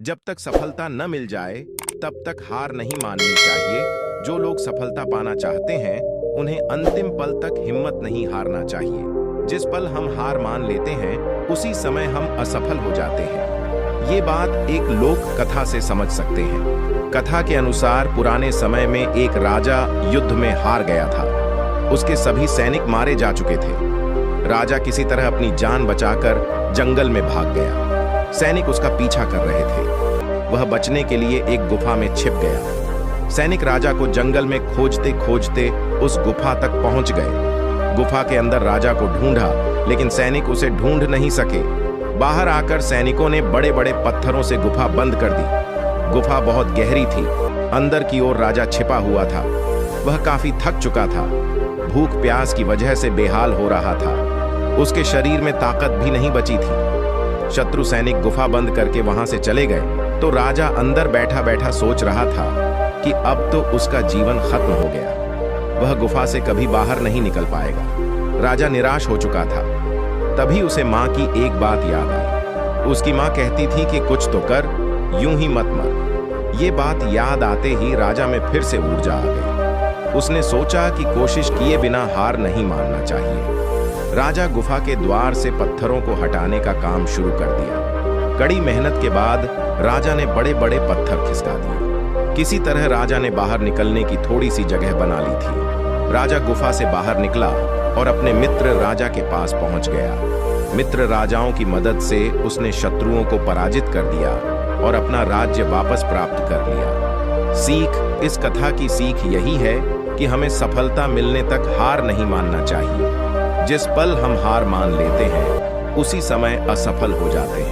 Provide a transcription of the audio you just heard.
जब तक सफलता न मिल जाए तब तक हार नहीं माननी चाहिए। जो लोग सफलता पाना चाहते हैं उन्हें अंतिम पल तक हिम्मत नहीं हारना चाहिए। जिस पल हम हार मान लेते हैं उसी समय हम असफल हो जाते हैं। ये बात एक लोक कथा से समझ सकते हैं। कथा के अनुसार पुराने समय में एक राजा युद्ध में हार गया था। उसके सभी सैनिक मारे जा चुके थे। राजा किसी तरह अपनी जान बचाकर जंगल में भाग गया। सैनिक उसका पीछा कर रहे थे। वह बचने के लिए एक गुफा में छिप गया। सैनिक राजा को जंगल में खोजते खोजते उस गुफा तक पहुंच गए। गुफा के अंदर राजा को ढूंढा, लेकिन सैनिक उसे ढूंढ नहीं सके। बाहर आकर सैनिकों ने बड़े बड़े पत्थरों से गुफा बंद कर दी। गुफा बहुत गहरी थी। अंदर की ओर राजा छिपा हुआ था। वह काफी थक चुका था। भूख प्यास की वजह से बेहाल हो रहा था। उसके शरीर में ताकत भी नहीं बची थी। शत्रु सैनिक गुफा बंद करके वहां से चले गए तो राजा अंदर बैठा बैठा सोच रहा था कि अब तो उसका जीवन खत्म हो गया। वह गुफा से कभी बाहर नहीं निकल पाएगा। राजा निराश हो चुका था। तभी उसे मां की एक बात याद आई। उसकी मां कहती थी कि कुछ तो कर, यूं ही मत मर। ये बात याद आते ही राजा में फिर से ऊर्जा आ गई। उसने सोचा कि कोशिश किए बिना हार नहीं मानना चाहिए। राजा गुफा के द्वार से पत्थरों को हटाने का काम शुरू कर दिया। कड़ी मेहनत के बाद राजा ने बड़े बड़े पत्थर खिसका दिए। किसी तरह राजा ने बाहर निकलने की थोड़ी सी जगह बना ली थी। राजा गुफा से बाहर निकला और अपने मित्र राजा के पास पहुंच गया। मित्र राजाओं की मदद से उसने शत्रुओं को पराजित कर दिया और अपना राज्य वापस प्राप्त कर लिया। इस कथा की सीख यही है कि हमें सफलता मिलने तक हार नहीं मानना चाहिए। जिस पल हम हार मान लेते हैं उसी समय असफल हो जाते हैं।